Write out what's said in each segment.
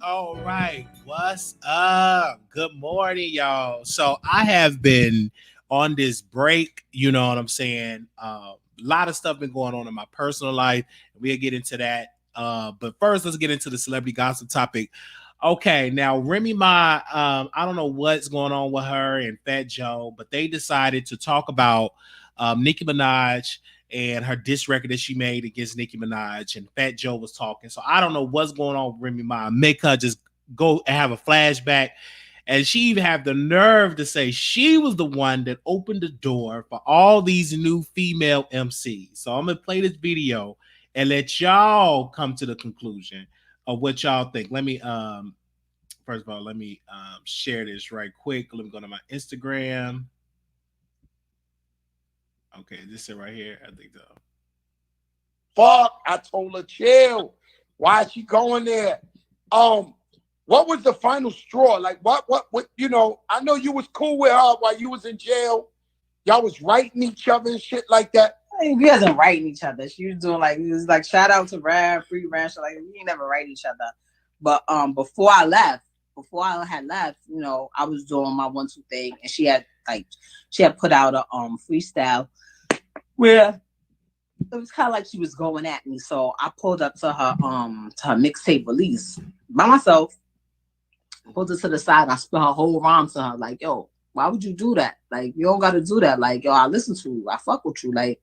All right, what's up? Good morning, y'all. So I have been on this break, you know what I'm saying? A lot of stuff been going on in my personal life. We'll get into that. But first, let's get into the celebrity gossip topic. Okay, now Remy Ma, I don't know what's going on with her and Fat Joe, but they decided to talk about Nicki Minaj and her diss record that she made against Nicki Minaj, and Fat Joe was talking. So I don't know what's going on with Remy Ma. Make her just go and have a flashback. And she even have the nerve to say she was the one that opened the door for all these new female MCs. So I'm going to play this video and let y'all come to the conclusion of what y'all think. Let me, first of all, let me share this right quick. Let me go to my Instagram. Okay, this is right here. I think so. Fuck, I told her chill. Why is she going there? What was the final straw? Like what, you know, I know you was cool with her while you was in jail. Y'all was writing each other and shit like that. We wasn't writing each other. She was doing like, it was like shout out to Rad, Free Ranch. Like we ain't never write each other. But before I had left, you know, I was doing my 1-2 thing, and she had put out a freestyle where it was kind of like she was going at me. So I pulled up to her mixtape release by myself, pulled it to the side, and I spit her whole rhyme to her. Like, yo, why would you do that? Like, you don't gotta do that. Like, yo, I listen to you, I fuck with you. Like,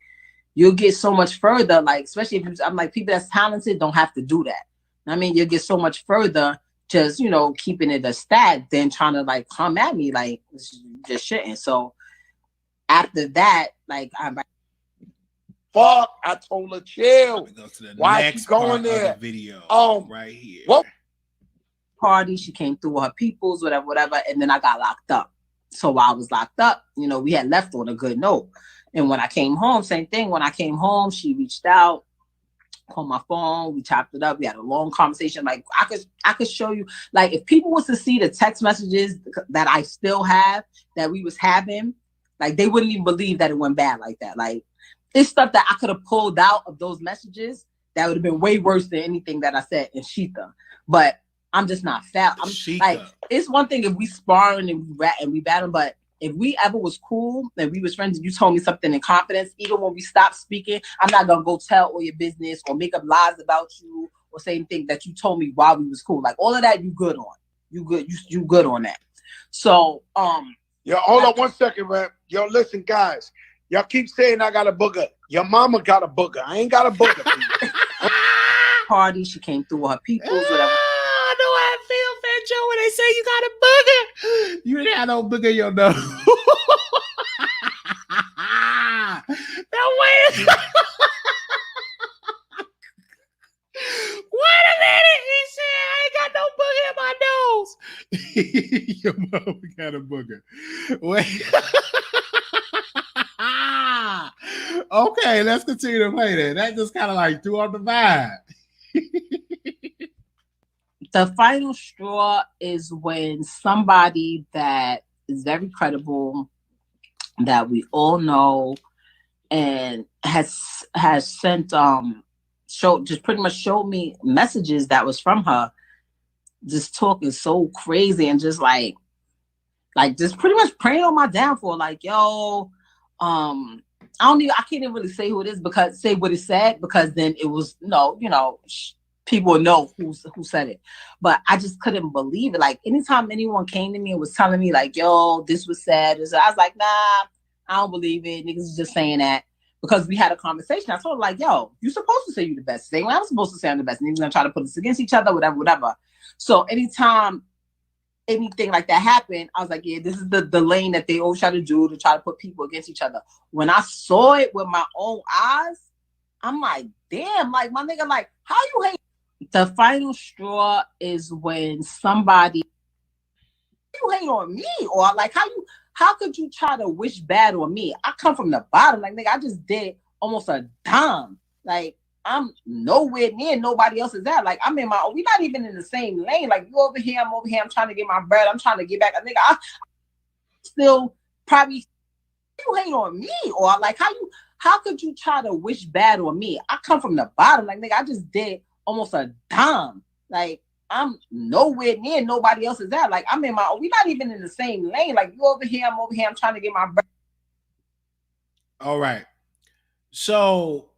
you'll get so much further. Like, especially if I'm like, people that's talented don't have to do that. I mean, you'll get so much further just, you know, keeping it a stat than trying to like come at me like just shitting. So after that, like fuck, I told her chill. Go to the why next she going there? The video right here. What party? She came through with her peoples, whatever, and then I got locked up. So while I was locked up, you know, we had left on a good note. And when I came home, same thing. When I came home, she reached out, called my phone, we chopped it up, we had a long conversation. Like I could show you, like if people was to see the text messages that I still have that we was having, like they wouldn't even believe that it went bad like that. Like it's stuff that I could have pulled out of those messages that would have been way worse than anything that I said in Sheetha. But I'm just not foul. I'm like, it's one thing if we sparring and we rat and we battle, but if we ever was cool and we was friends and you told me something in confidence, even when we stopped speaking, I'm not gonna go tell all your business or make up lies about you or say anything that you told me while we was cool. Like all of that, you good on. You good on that. So yo, hold on 1 second, Rap. Yo, listen, guys. Y'all keep saying I got a booger. Your mama got a booger. I ain't got a booger. Party, she came through with her peoples, whatever. I know how I feel, Fat Joe, when they say you got a booger. You didn't have no booger in your nose. No way. Wait a minute. He said I ain't got no booger in my nose. Your mama got a booger. Wait. Okay, let's continue to play that. That just kind of like threw off the vibe. The final straw is when somebody that is very credible, that we all know, and has sent just pretty much showed me messages that was from her, just talking so crazy and just like just pretty much praying on my downfall. Like, yo, I can't even really say who it is because say what it said because then it was no, people know who said it. But I just couldn't believe it. Like anytime anyone came to me and was telling me like, yo, this was sad, I was like, nah, I don't believe it. Niggas is just saying that. Because we had a conversation. I told her, like, yo, you're supposed to say you the best. Same way I'm supposed to say I'm the best. And he's gonna try to put us against each other, whatever. So anytime anything like that happened, I was like, yeah, this is the lane that they always try to do to try to put people against each other. When I saw it with my own eyes, I'm like, damn, like my nigga, like, how you hate? The final straw is when somebody you hate on me, or like how could you try to wish bad on me? I come from the bottom, like nigga, I just did almost a dime. Like I'm nowhere near nobody else is at. Like I'm in my we're not even in the same lane. Like you over here, I'm over here, I'm trying to get my bread, I'm trying to get back. Nigga, I still probably you hate on me, or like how could you try to wish bad on me? I come from the bottom, like nigga, I just did almost a dime. Like I'm nowhere near nobody else is at. Like I'm in my we're not even in the same lane. Like you over here, I'm over here, I'm trying to get my bread. All right. So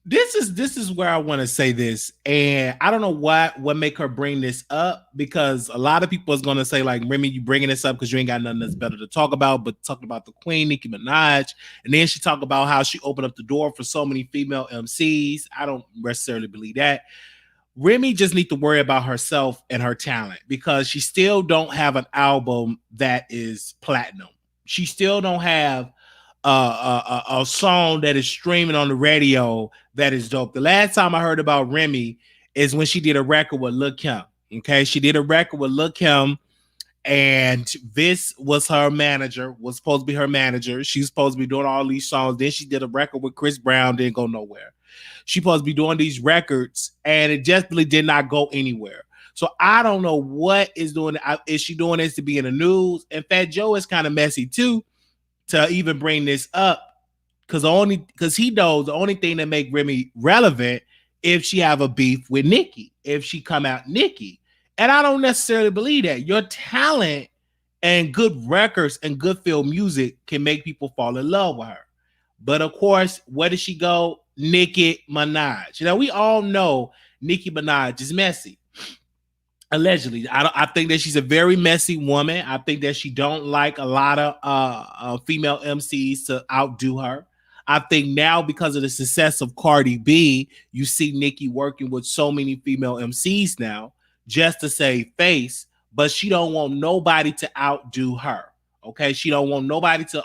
this is where I want to say this, and I don't know what make her bring this up because a lot of people is gonna say like, Remy, you bringing this up because you ain't got nothing that's better to talk about. But talking about the Queen, Nicki Minaj, and then she talked about how she opened up the door for so many female MCs. I don't necessarily believe that. Remy just need to worry about herself and her talent because she still don't have an album that is platinum. She still don't have a song that is streaming on the radio that is dope. The last time I heard about Remy is when she did a record with Lil Kim. Okay, she did a record with Lil Kim, and this was her manager. Was supposed to be her manager. She's supposed to be doing all these songs. Then she did a record with Chris Brown. Didn't go nowhere. She supposed to be doing these records, and it just really did not go anywhere. So I don't know what is doing. Is she doing this to be in the news? And Fat Joe is kind of messy too to even bring this up because he knows the only thing that make Remy relevant if she have a beef with Nicki, if she come out Nicki. And I don't necessarily believe that. Your talent and good records and good film music can make people fall in love with her. But of course, where does she go? Nicki Minaj. We all know Nicki Minaj is messy. Allegedly, I think that she's a very messy woman. I think that she don't like a lot of female MCs to outdo her. I think now because of the success of Cardi B, you see Nicki working with so many female MCs now just to save face, but she don't want nobody to outdo her. Okay, she don't want nobody to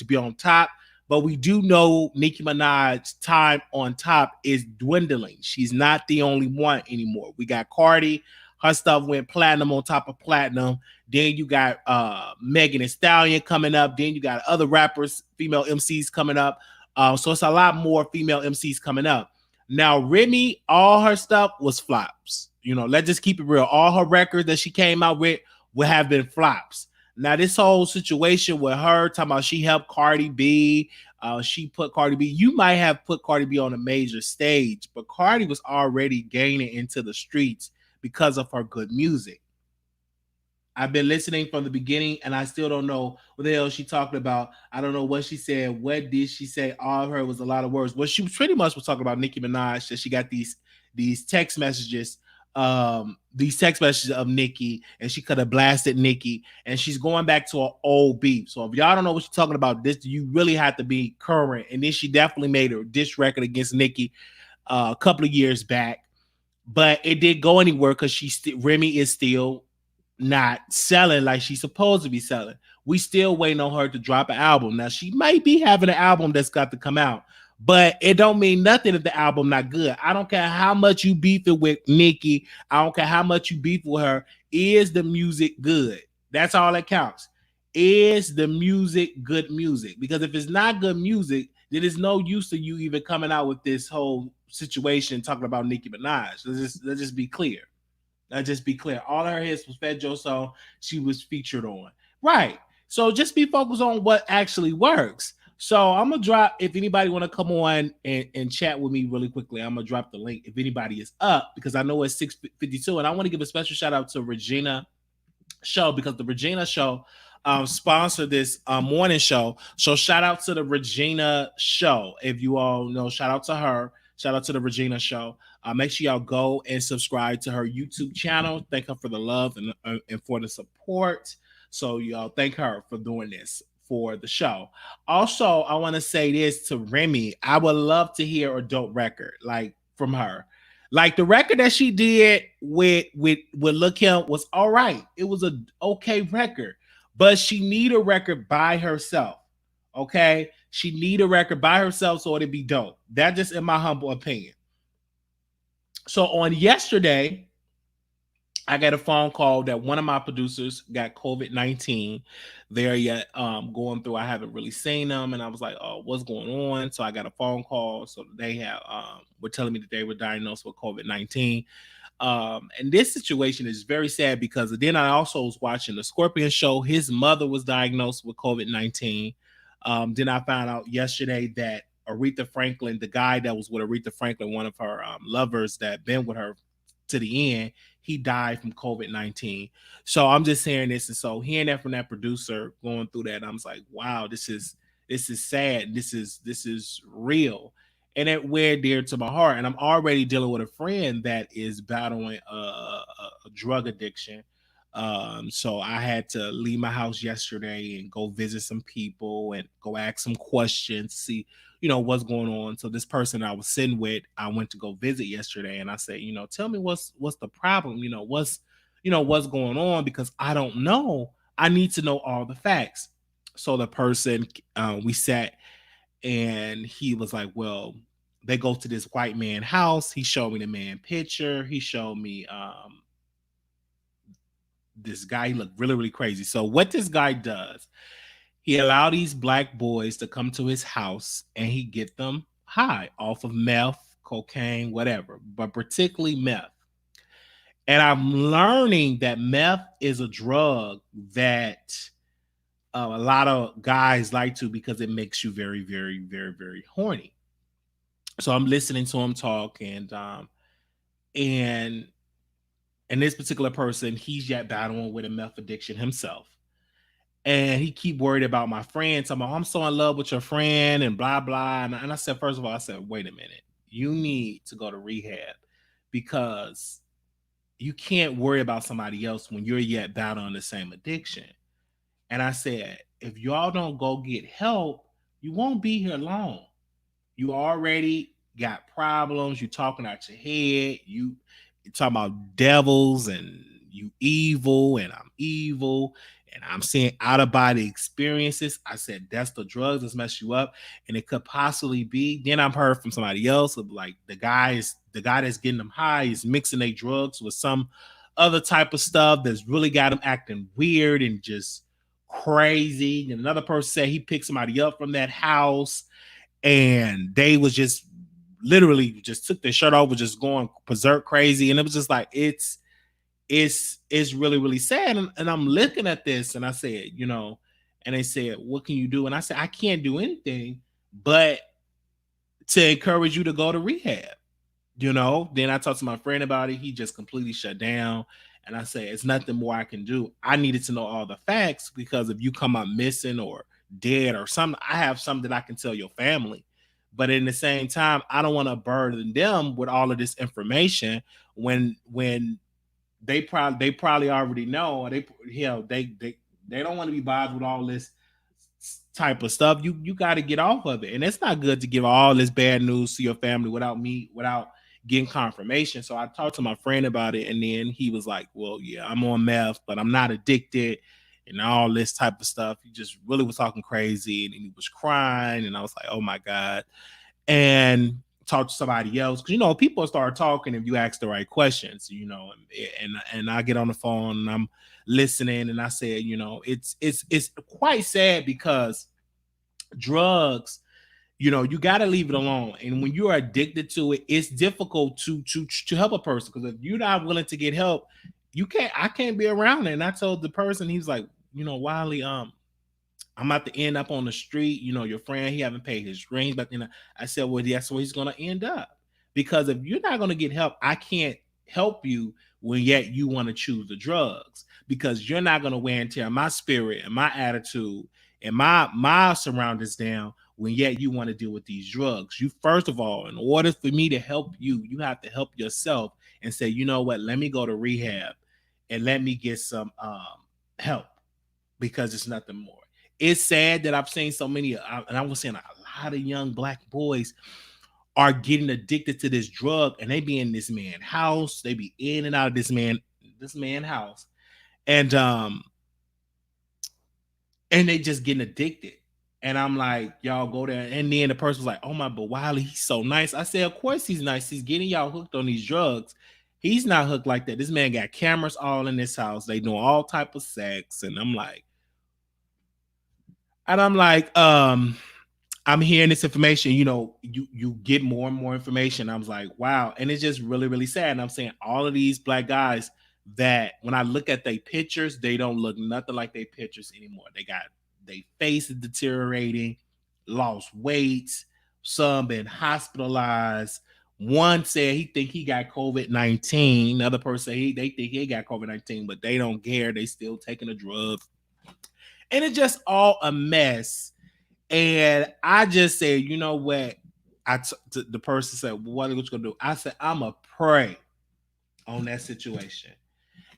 be on top. But we do know Nicki Minaj's time on top is dwindling. She's not the only one anymore. We got Cardi. Her stuff went platinum on top of platinum. Then you got Megan Thee Stallion coming up. Then you got other rappers, female MCs coming up. So it's a lot more female MCs coming up. Now, Remy, all her stuff was flops. Let's just keep it real. All her records that she came out with would have been flops. Now, this whole situation with her, talking about she helped Cardi B, she put Cardi B, you might have put Cardi B on a major stage, but Cardi was already gaining into the streets because of her good music. I've been listening from the beginning, and I still don't know what the hell she talked about. I don't know what she said. What did she say? All of her was a lot of words. Well, she pretty much was talking about Nicki Minaj, that she got these text messages of Nicki, and she could have blasted Nicki, and she's going back to an old beef. So if y'all don't know what she's talking about, this you really have to be current. And then she definitely made a diss record against Nicki a couple of years back, but it didn't go anywhere because Remy is still not selling like she's supposed to be selling. We still waiting on her to drop an album. Now she might be having an album that's got to come out, but it don't mean nothing if the album not good. I don't care how much you beef it with Nicki. I don't care how much you beef with her. Is the music good? That's all that counts. Is the music good music? Because if it's not good music, then there's no use to you even coming out with this whole situation talking about Nicki Minaj. Let's just be clear. Let's just be clear. All her hits was Fat Joe song she was featured on. Right. So just be focused on what actually works. So I'm gonna drop. If anybody want to come on and chat with me really quickly, I'm gonna drop the link. If anybody is up, because I know it's 6:52, and I want to give a special shout out to Regina Show, because the Regina Show sponsored this morning show. So shout out to the Regina Show. If you all know, shout out to her. Shout out to the Regina Show. Make sure y'all go and subscribe to her YouTube channel. Thank her for the love and for the support. So y'all thank her for doing this for the show. Also, I want to say this to Remy. I would love to hear a dope record like from her. Like the record that she did with Look Him was all right. It was a okay record, but she need a record by herself. Okay, she need a record by herself so it'd be dope. That just in my humble opinion. So on yesterday, I got a phone call that one of my producers got COVID-19. They're yet going through. I haven't really seen them, and I was like, "Oh, what's going on?" So I got a phone call. So they have were telling me that they were diagnosed with COVID-19. And this situation is very sad because then I also was watching the Scorpion show. His mother was diagnosed with COVID-19. Then I found out yesterday that Aretha Franklin, the guy that was with Aretha Franklin, one of her lovers that been with her to the end, he died from COVID-19. So I'm just hearing this, and so hearing that from that producer going through that, I'm like, wow, this is sad. This is real, and it wear dear to my heart. And I'm already dealing with a friend that is battling a drug addiction. So I had to leave my house yesterday and go visit some people and go ask some questions, see, what's going on. So this person I was sitting with, I went to go visit yesterday, and I said, tell me what's the problem, what's going on, because I don't know. I need to know all the facts. So the person, we sat, and he was like, well, they go to this white man house. He showed me the man picture. He showed me this guy. He looked really, really crazy. So what this guy does, he allowed these black boys to come to his house and he get them high off of meth, cocaine, whatever, but particularly meth. And I'm learning that meth is a drug that a lot of guys like to, because it makes you very, very, very, very horny. So I'm listening to him talk, and this particular person, he's yet battling with a meth addiction himself. And he keep worried about my friend. So I'm so in love with your friend and blah, blah. And I said, first of all, I said, wait a minute. You need to go to rehab, because you can't worry about somebody else when you're yet battling the same addiction. And I said, if y'all don't go get help, you won't be here long. You already got problems. You talking out your head. You talking about devils and you evil and I'm evil and I'm seeing out of body experiences. I said, that's the drugs that's mess you up. And it could possibly be. Then I've heard from somebody else of like the guy that's getting them high is mixing their drugs with some other type of stuff that's really got them acting weird and just crazy. And another person said he picked somebody up from that house and they was just literally just took their shirt off, was just going berserk crazy. And it was just like, it's really, really sad. And I'm looking at this and I said, and they said, what can you do? And I said, I can't do anything but to encourage you to go to rehab. Then I talked to my friend about it. He just completely shut down. And I said, it's nothing more I can do. I needed to know all the facts, because if you come up missing or dead or something, I have something that I can tell your family. But in the same time, I don't want to burden them with all of this information when they probably already know. They don't want to be bothered with all this type of stuff. You got to get off of it, and it's not good to give all this bad news to your family without getting confirmation. So I talked to my friend about it, and then he was like, well, yeah, I'm on meth, but I'm not addicted and all this type of stuff. He just really was talking crazy, and he was crying, and I was like, oh my God. And talk to somebody else, because people start talking if you ask the right questions, and I get on the phone and I'm listening, and I said, it's quite sad, because drugs, you got to leave it alone. And when you are addicted to it, it's difficult to help a person, because if you're not willing to get help, I can't be around it. And I told the person, he's like, Wiley, I'm about to end up on the street. You know, your friend, he haven't paid his rent. But you know, I said, well, that's where he's gonna end up. Because if you're not gonna get help, I can't help you when yet you want to choose the drugs because you're not gonna wear and tear my spirit and my attitude and my surroundings down when yet you want to deal with these drugs. You first of all, in order for me to help you, you have to help yourself and say, you know what, let me go to rehab and let me get some help because it's nothing more. It's sad that I've seen so many, and I was saying a lot of young black boys are getting addicted to this drug, and they be in this man house. They be in and out of this man house, and they just getting addicted. And I'm like, y'all go there, and then the person was like, oh my, but Wiley, he's so nice. I said, of course he's nice. He's getting y'all hooked on these drugs. He's not hooked like that. This man got cameras all in his house. They doing all type of sex, and I'm like, I'm hearing this information, you know, you get more and more information. I was like, wow. And it's just really, really sad. And I'm saying all of these black guys that when I look at their pictures, they don't look nothing like their pictures anymore. They face is deteriorating, lost weight, some been hospitalized. One said he think he got COVID-19. Another person they think he got COVID-19, but they don't care. They still taking the drugs. And it's just all a mess. And I just said, you know what? The person said, well, what are you gonna do? I said, I'ma pray on that situation.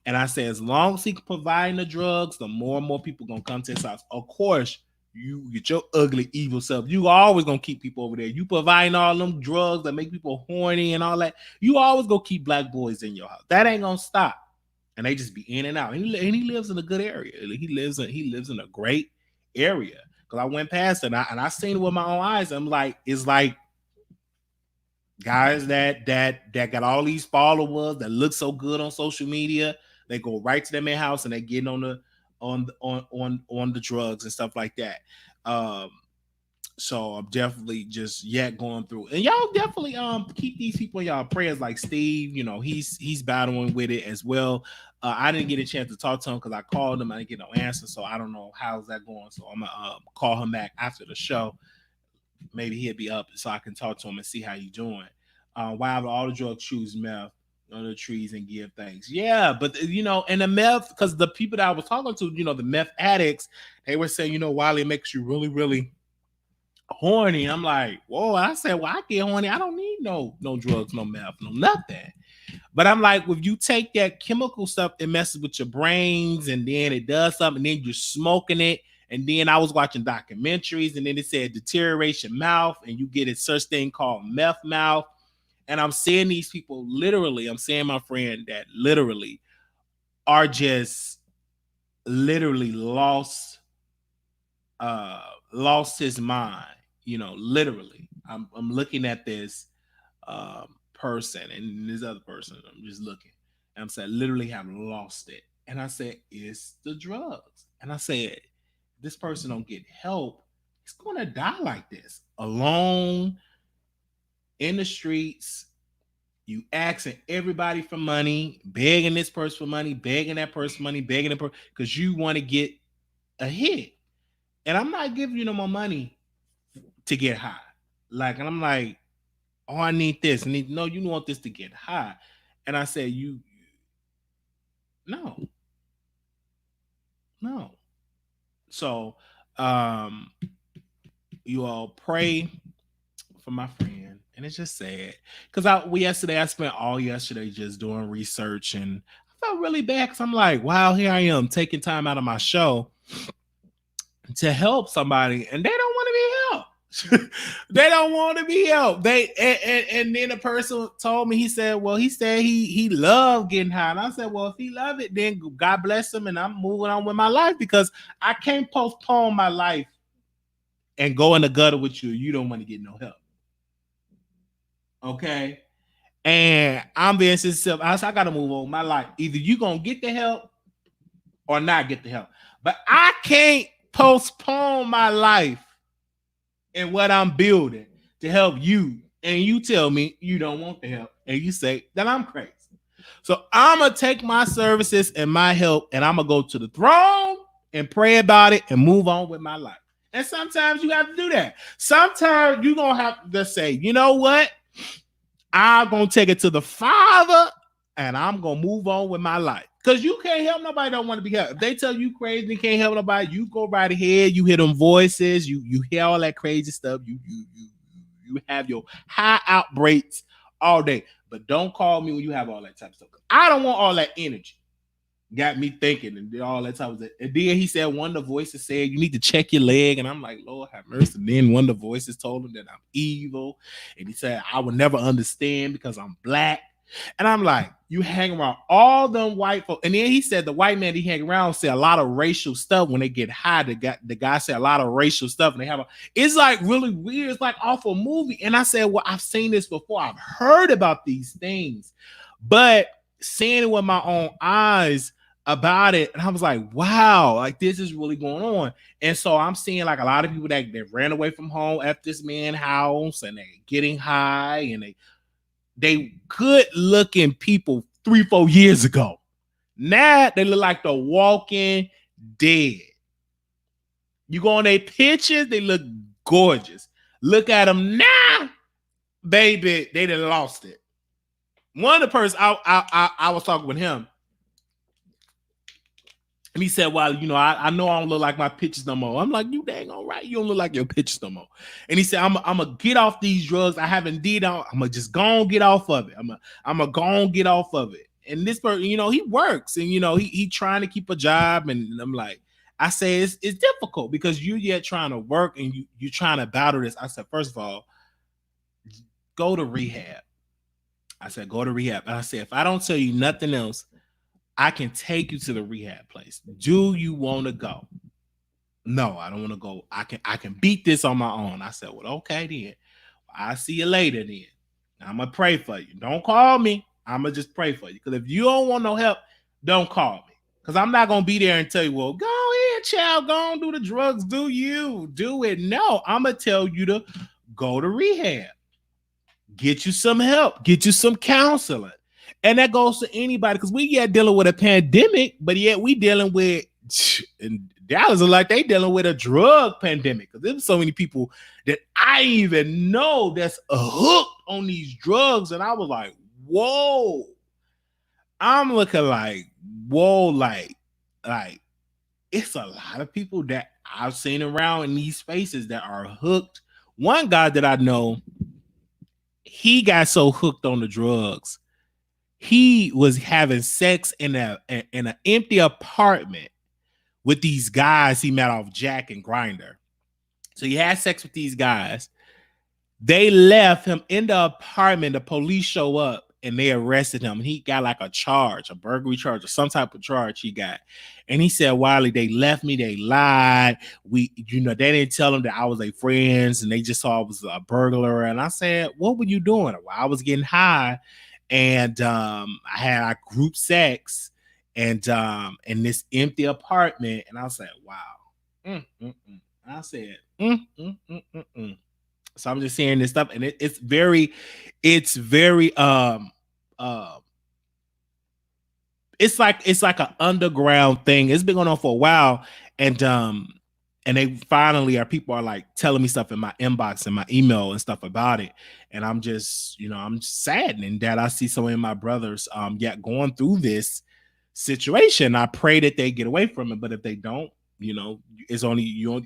And I said, as long as he can provide the drugs, the more and more people gonna come to his house. Of course, you get your ugly, evil self. You always gonna keep people over there. You providing all them drugs that make people horny and all that. You always gonna keep black boys in your house. That ain't gonna stop. And they just be in and out. And he lives in a good area. He lives in a great area. Because I went past it and I seen it with my own eyes. I'm like, it's like guys that got all these followers that look so good on social media. They go right to their man house and they get on the drugs and stuff like that. So I'm definitely just yet going through, and y'all definitely keep these people in y'all prayers. Like Steve, you know, he's battling with it as well. I didn't get a chance to talk to him because I called him, I didn't get no answer, so I don't know how's that going. So I'm gonna call him back after the show. Maybe he'll be up so I can talk to him and see how you doing. Why all the drugs choose meth under the trees and give thanks? Yeah, but you know, and the meth, because the people that I was talking to, you know, the meth addicts, they were saying, you know, Wiley, it makes you really, really horny. I'm like, whoa. I said, well, I get horny. I don't need no drugs, no meth, no nothing. But I'm like, if you take that chemical stuff, it messes with your brains, and then it does something, and then you're smoking it. And then I was watching documentaries, and then it said deterioration mouth, and you get a such thing called meth mouth. And I'm seeing these people literally, I'm seeing my friend that literally are just literally lost his mind, you know, literally. I'm looking at this person and this other person. I'm just looking. And I'm saying, literally have lost it. And I said, it's the drugs. And I said, this person don't get help, he's gonna die like this, alone in the streets. You asking everybody for money, begging this person for money, begging that person money, begging that person because you want to get a hit. And I'm not giving you no more money to get high. Like, and I'm like, oh, I need this. No, you want this to get high. And I said, no. So, you all pray for my friend. And it's just sad. Because I spent all yesterday just doing research, and I felt really bad because I'm like, wow, here I am taking time out of my show to help somebody, and they don't want to be helped. They don't want to be helped. And then the person told me, he said he loved getting high. And I said, well, if he loved it, then God bless him, and I'm moving on with my life, because I can't postpone my life and go in the gutter with you. You don't want to get no help. Okay. And I'm being sincere. I got to move on my life. Either you going to get the help or not get the help. But I can't postpone my life and what I'm building to help you. And you tell me you don't want the help. And you say that I'm crazy. So I'm going to take my services and my help, and I'm going to go to the throne and pray about it and move on with my life. And sometimes you have to do that. Sometimes you're going to have to say, you know what? I'm going to take it to the Father and I'm going to move on with my life. Because you can't help nobody don't want to be helped. If they tell you crazy and can't help nobody, you go right ahead. You hear them voices. You hear all that crazy stuff. You have your high outbreaks all day. But don't call me when you have all that type of stuff. I don't want all that energy. Got me thinking and all that type of stuff. And then he said one of the voices said, you need to check your leg. And I'm like, Lord have mercy. And then one of the voices told him that I'm evil. And he said, I will never understand because I'm black. And I'm like, you hang around all them white folks. And then he said the white man he hang around say a lot of racial stuff when they get high. The guy said a lot of racial stuff. And they have it's like really weird. It's like off a movie. And I said, well, I've seen this before. I've heard about these things. But seeing it with my own eyes about it, and I was like, wow, like this is really going on. And so I'm seeing like a lot of people that ran away from home at this man's house and they getting high and they good looking people 3-4 years ago. Now they look like the walking dead. You go on their pictures, they look gorgeous. Look at them now, baby, they done lost it. One of the persons I was talking with him, and he said, well, you know, I know I don't look like my pictures no more. I'm like, you dang all right. You don't look like your pictures no more. And he said, I'm going to get off these drugs. I haven't did. I'm going to just go and get off of it. I'm going to go and get off of it. And this person, you know, he works and, you know, he trying to keep a job. And I'm like, I say it's difficult because you're yet trying to work and you're trying to battle this. I said, first of all, go to rehab. I said, go to rehab. And I said, if I don't tell you nothing else, I can take you to the rehab place. Do you want to go? No, I don't want to go. I can beat this on my own. I said, well, okay then. I'll see you later then. I'm going to pray for you. Don't call me. I'm going to just pray for you. Because if you don't want no help, don't call me. Because I'm not going to be there and tell you, well, go ahead, child. Go on, do the drugs. Do you. Do it. No, I'm going to tell you to go to rehab. Get you some help. Get you some counseling. And that goes to anybody because we yet dealing with a pandemic, but yet we dealing with, and Dallas are like they dealing with a drug pandemic because there's so many people that I even know that's hooked on these drugs. And I was like, whoa. I'm looking like, whoa, like it's a lot of people that I've seen around in these spaces that are hooked. One guy that I know, he got so hooked on the drugs. He was having sex in an empty apartment with these guys he met off Jack and Grindr. So he had sex with these guys. They left him in the apartment. The police show up and they arrested him. He got like a charge, a burglary charge or some type of charge he got. And he said, Wiley, they left me. They lied. They didn't tell him that I was their friends and they just saw I was a burglar. And I said, what were you doing? Well, I was getting high. And I had group sex and in this empty apartment. And I said, wow. I said, So I'm just saying this stuff. And it's very it's like an underground thing. It's been going on for a while. And they finally people are like telling me stuff in my inbox and my email and stuff about it. And I'm just, I'm saddened that I see so many of my brothers yet going through this situation. I pray that they get away from it. But if they don't, it's only you're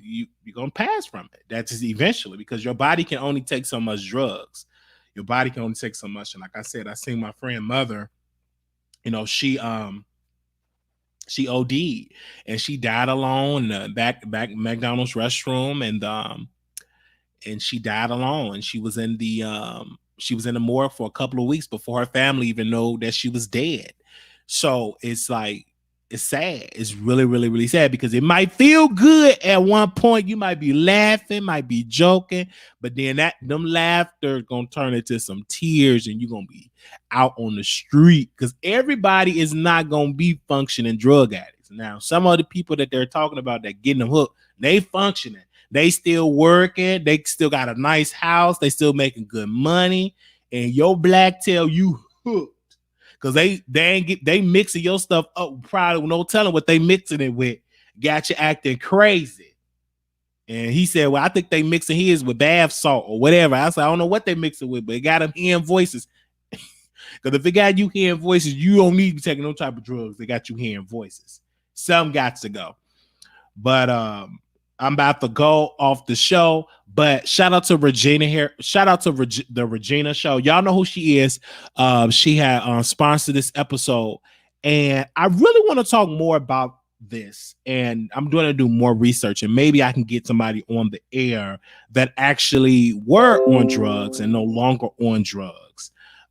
going to pass from it. That's just eventually because your body can only take so much drugs. Your body can only take so much. And like I said, I seen my friend mother, she OD'd and she died alone in the back McDonald's restroom and she died alone. And she was in the morgue for a couple of weeks before her family even know that she was dead. So it's like, it's sad. It's really, really, really sad because it might feel good at one point. You might be laughing, might be joking, but then them laughter is gonna turn into some tears and you're gonna be out on the street because everybody is not gonna be functioning drug addicts. Now, some of the people that they're talking about that getting them hooked, they functioning, they still working, they still got a nice house, they still making good money, and your black tail you hooked. Because they mixing your stuff up, probably no telling what they mixing it with. got you acting crazy. And he said, well, I think they mixing his with bath salt or whatever. I said, I don't know what they mixing with, but it got him hearing voices. Because if it got you hearing voices, you don't need to be taking no type of drugs. They got you hearing voices. Some got to go. But I'm about to go off the show. But shout out to Regina here. Shout out to the Regina Show. Y'all know who she is. She had sponsored this episode. And I really want to talk more about this. And I'm going to do more research. And maybe I can get somebody on the air that actually were on drugs and no longer on drugs.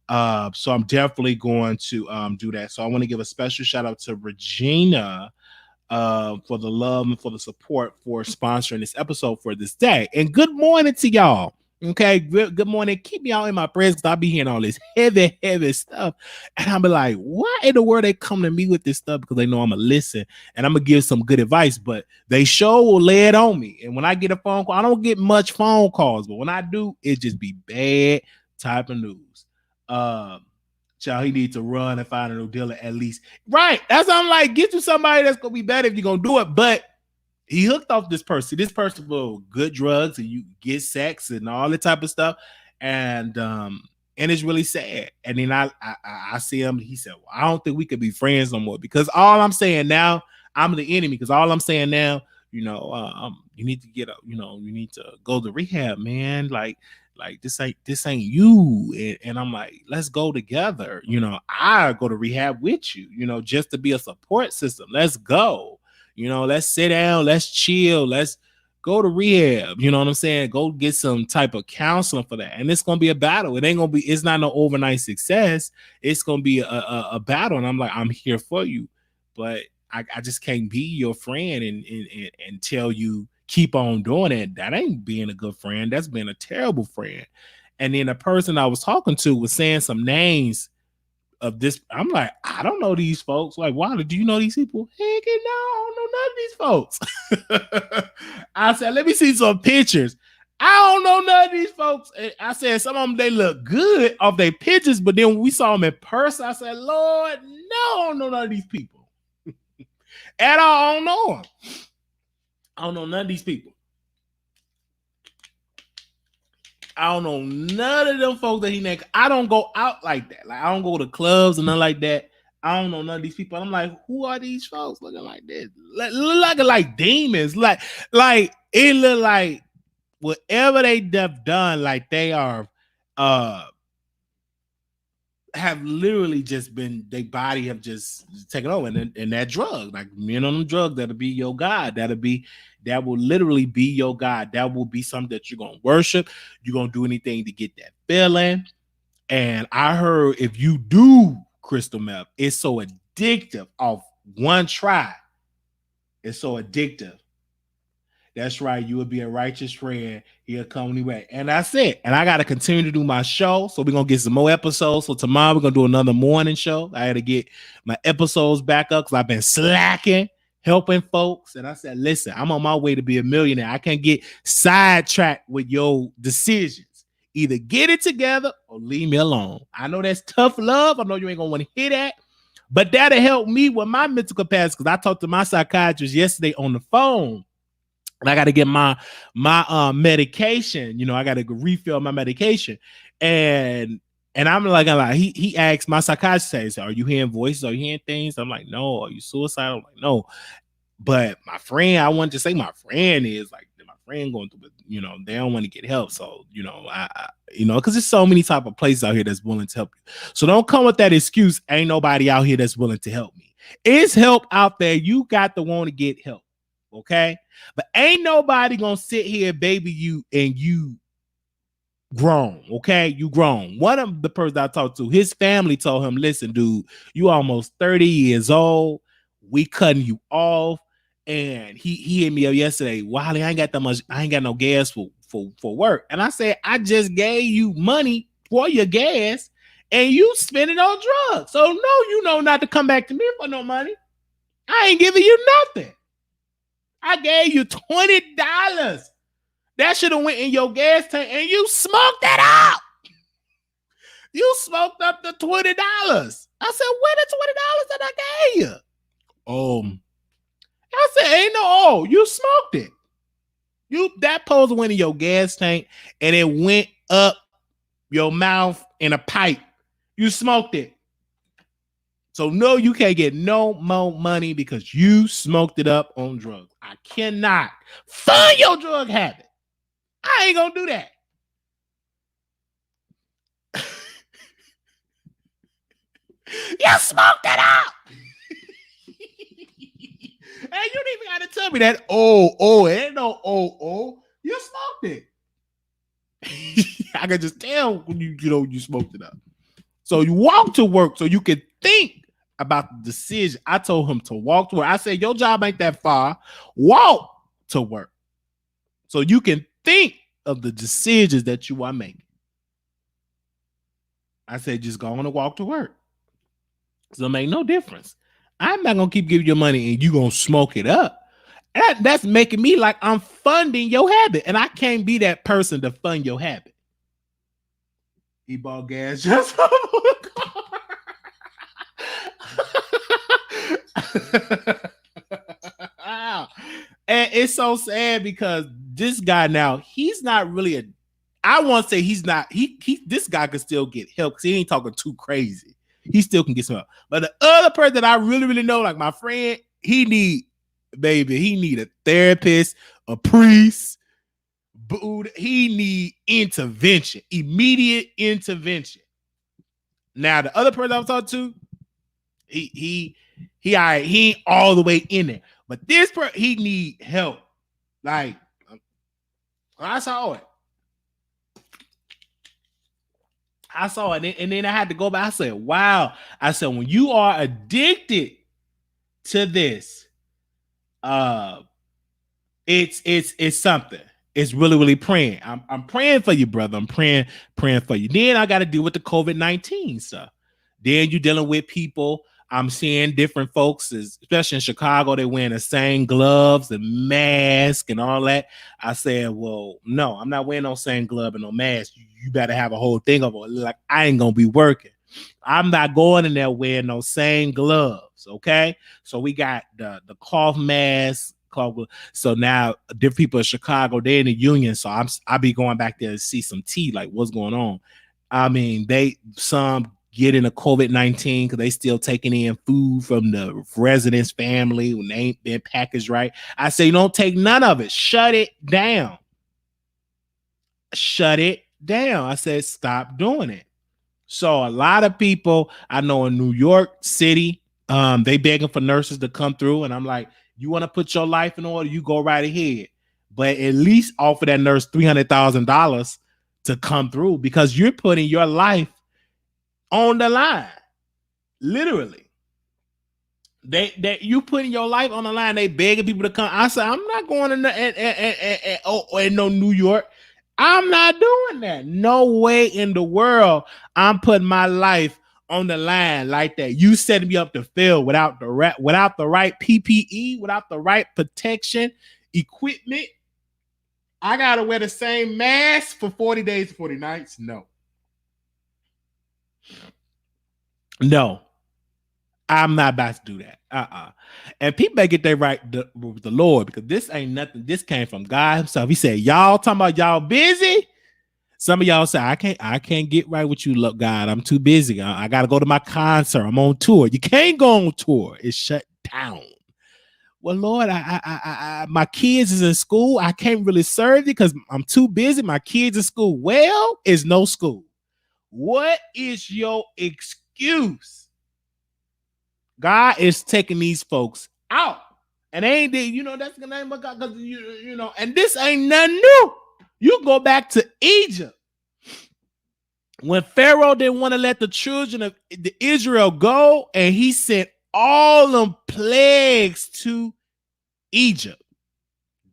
So I'm definitely going to do that. So I want to give a special shout out to Regina for the love and for the support for sponsoring this episode for this day. And good morning to y'all. Okay, good morning. Keep me out in my prayers because I'll be hearing all this heavy stuff. And I'll be like, why in the world they come to me with this stuff? Because they know I'm going to listen and I'm going to give some good advice. But they sure will lay it on me. And when I get a phone call, I don't get much phone calls. But when I do, it just be bad type of news. Child, he needs to run and find a new dealer at least. Right. That's what I'm like. Get you somebody that's going to be better if you're going to do it. But he hooked off this person. This person will good drugs and you get sex and all that type of stuff. And it's really sad. And then I see him. He said, well, I don't think we could be friends no more because all I'm saying now, I'm the enemy because all I'm saying now, you need to get up, you need to go to rehab, man. Like this ain't you. And I'm like, let's go together. I go to rehab with you, just to be a support system. Let's go. Let's sit down, let's chill, let's go to rehab. You know what I'm saying? Go get some type of counseling for that. And it's gonna be a battle. It's not no overnight success. It's gonna be a battle. And I'm like, I'm here for you, but I just can't be your friend and tell you keep on doing it. That ain't being a good friend. That's being a terrible friend. And then the person I was talking to was saying some names of this. I'm like, I don't know these folks. Like, why do you know these people? Heck, no, I don't know none of these folks. I said, let me see some pictures. I don't know none of these folks. I said, some of them, they look good off their pictures, but then when we saw them in person, I said, Lord, no, I don't know none of these people. At all, I don't know them. I don't know none of these people. I don't know none of them folks that he named. I don't go out like that. Like, I don't go to clubs and nothing like that. I don't know none of these people. I'm like, who are these folks looking like this? Look like demons. Like it look like whatever they have done, like they are have literally just been, their body have just taken over. And that drug, like them drugs, that'll be your God. That will literally be your God. That will be something that you're going to worship. You're going to do anything to get that feeling. And I heard if you do crystal meth, it's so addictive off one try. It's so addictive. That's right. You will be a righteous friend. He'll come anyway. And that's it. And I got to continue to do my show. So we're going to get some more episodes. So tomorrow we're going to do another morning show. I had to get my episodes back up because I've been slacking, helping folks. And I said, listen, I'm on my way to be a millionaire. I can't get sidetracked with your decisions. Either get it together or leave me alone. I know that's tough love. I know you ain't going to want to hear that. But that'll help me with my mental capacity because I talked to my psychiatrist yesterday on the phone. And I got to get my medication. I got to refill my medication. And I'm like, he asked, my psychiatrist says, are you hearing voices? Are you hearing things? I'm like, no. Are you suicidal? I'm like, no. But my friend, I wanted to say my friend is like, my friend going through, they don't want to get help. So, because there's so many type of places out here that's willing to help you. So don't come with that excuse. Ain't nobody out here that's willing to help me. It's help out there. You got to want to get help. Okay, but ain't nobody gonna sit here, baby, you and you grown. Okay, you grown. One of the person I talked to, his family told him, listen, dude, you almost 30 years old. We cutting you off. And he hit me up yesterday. Wiley, I ain't got that much. I ain't got no gas for work. And I said, I just gave you money for your gas, and you spend it on drugs. So no, not to come back to me for no money. I ain't giving you nothing. I gave you $20. That should have went in your gas tank and you smoked that up. You smoked up the $20. I said, where the $20 that I gave you? I ain't no oh, you smoked it. That poser went in your gas tank and it went up your mouth in a pipe. You smoked it. So no, you can't get no more money because you smoked it up on drugs. I cannot fund your drug habit. I ain't gonna do that. You smoked it up. Hey, you didn't even gotta tell me that. Oh, it ain't no you smoked it. I can just tell when you smoked it up. So you walk to work so you can think about the decision. I told him to walk to work. I said, your job ain't that far. Walk to work. So you can think of the decisions that you are making. I said, just go on and walk to work. So it make no difference. I'm not going to keep giving you money and you going to smoke it up. That's making me like I'm funding your habit. And I can't be that person to fund your habit. He bought gas just for the car. And it's so sad because this guy now, he's not really I won't say he's not, this guy could still get help because he ain't talking too crazy. He still can get some help. But the other person that I really, really know, like my friend, he need a therapist, a priest, he need intervention, immediate intervention. Now, the other person I was talking to, he ain't all the way in there. But this person, he need help. Like, I saw it. And then I had to go back. I said, wow. I said, when you are addicted to this, it's something. It's really, really praying. I'm praying for you, brother. I'm praying for you. Then I got to deal with the COVID-19 stuff. Then you're dealing with people. I'm seeing different folks, especially in Chicago, they wearing the same gloves and mask and all that. I said, well, no, I'm not wearing no same glove and no mask. You better have a whole thing of it. Like, I ain't going to be working. I'm not going in there wearing no same gloves, okay? So we got the cloth mask. So now different people in Chicago, they're in the union. So I'll be going back there to see some tea, like what's going on. I mean, some getting a COVID-19 because they still taking in food from the residents' family when they ain't been packaged right. I say, don't take none of it. Shut it down. Shut it down. I said, stop doing it. So a lot of people I know in New York City, they begging for nurses to come through. And I'm like, you want to put your life in order, you go right ahead. But at least offer that nurse $300,000 to come through because you're putting your life on the line. Literally. You putting your life on the line. They begging people to come. I said, I'm not going in no New York. I'm not doing that. No way in the world I'm putting my life on the line like that. You setting me up to fail without the right PPE, without the right protection equipment. I gotta wear the same mask for 40 days, 40 nights. No, I'm not about to do that. And people better get that right with the Lord because this ain't nothing. This came from God himself. He said, y'all talking about y'all busy. Some of y'all say, I can't get right with you, look, God. I'm too busy. I got to go to my concert. I'm on tour. You can't go on tour. It's shut down. Well, Lord, my kids is in school. I can't really serve you because I'm too busy. My kids in school. Well, it's no school. What is your excuse? God is taking these folks out. And ain't they, that's the name of God, because and this ain't nothing new. You go back to Egypt. When Pharaoh didn't want to let the children of Israel go, and he sent all them plagues to Egypt.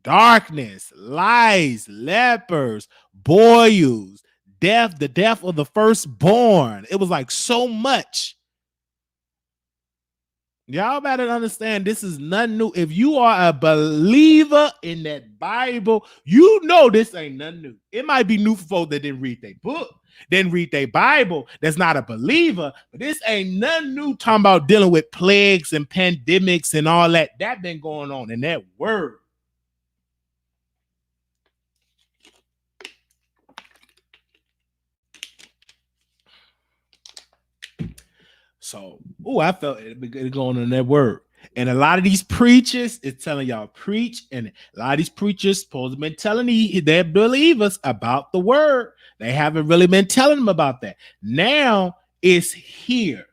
Darkness, lice, lepers, boils, death, the death of the firstborn. It was like so much. Y'all better understand this is nothing new. If you are a believer in that Bible, you know this ain't nothing new. It might be new for folks that didn't read their book. didn't read their Bible, that's not a believer. But this ain't nothing new talking about dealing with plagues and pandemics and all that. That been going on in that word. So, I felt it going on in that word. And a lot of these preachers is telling y'all preach, and a lot of these preachers supposed to been telling their believers about the word. They haven't really been telling them about that. Now it's here.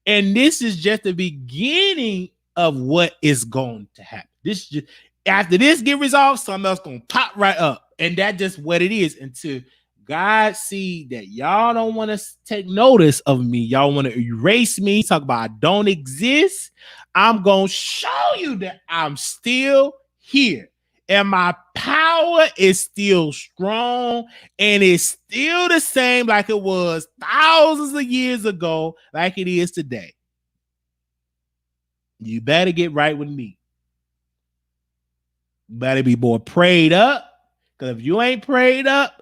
And this is just the beginning of what is going to happen. This just after this get resolved, something else gonna pop right up. And that's just what it is until God see that y'all don't want to take notice of me. Y'all want to erase me, talk about I don't exist. I'm going to show you that I'm still here. And my power is still strong. And it's still the same like it was thousands of years ago, like it is today. You better get right with me. You better be more prayed up. Because if you ain't prayed up,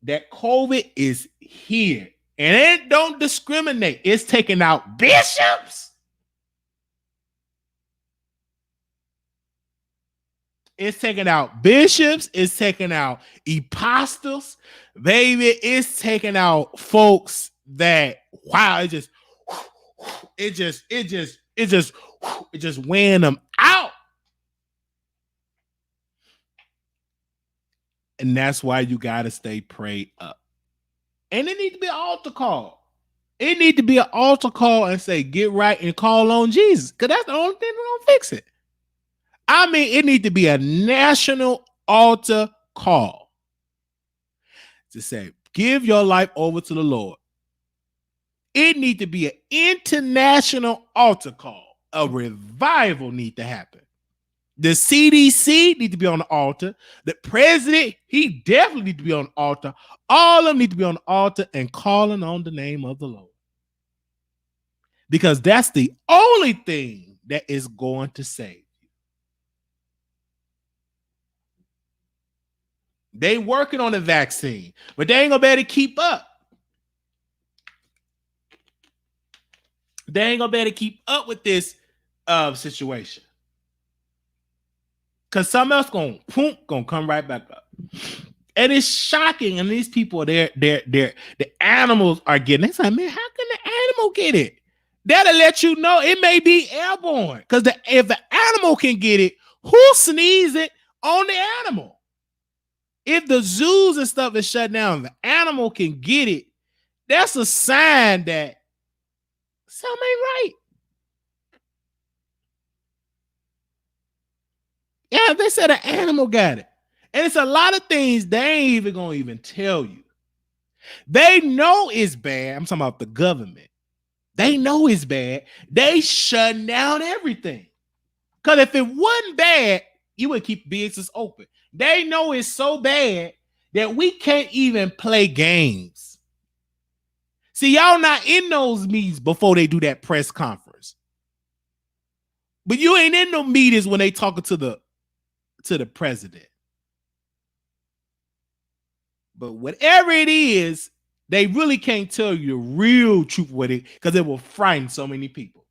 that COVID is here. And it don't discriminate. It's taking out bishops. It's taking out bishops. It's taking out apostles. Baby, it's taking out folks that, wow, it just weighing them out. And that's why you got to stay prayed up. And it needs to be an altar call. It needs to be an altar call and say, get right and call on Jesus. Because that's the only thing that's going to fix it. I mean, it needs to be a national altar call to say, give your life over to the Lord. It needs to be an international altar call. A revival needs to happen. The CDC need to be on the altar. The president, he definitely need to be on the altar. All of them need to be on the altar and calling on the name of the Lord. Because that's the only thing that is going to save you. They working on a vaccine, but they ain't gonna be able to keep up. They ain't gonna be able to keep up with this situation. Because something else gonna come right back up. And it's shocking. And these people, the animals are getting it. It's like, man, how can the animal get it? That'll let you know it may be airborne. Because if the animal can get it, who sneezes it on the animal? If the zoos and stuff is shut down, the animal can get it, that's a sign that something ain't right. Yeah, they said an animal got it. And it's a lot of things they ain't even gonna even tell you. They know it's bad. I'm talking about the government. They know it's bad. They shutting down everything. Because if it wasn't bad, you would keep business open. They know it's so bad that we can't even play games. See, y'all not in those meetings before they do that press conference. But you ain't in no meetings when they talking to the president. But whatever it is, they really can't tell you the real truth with it because it will frighten so many people.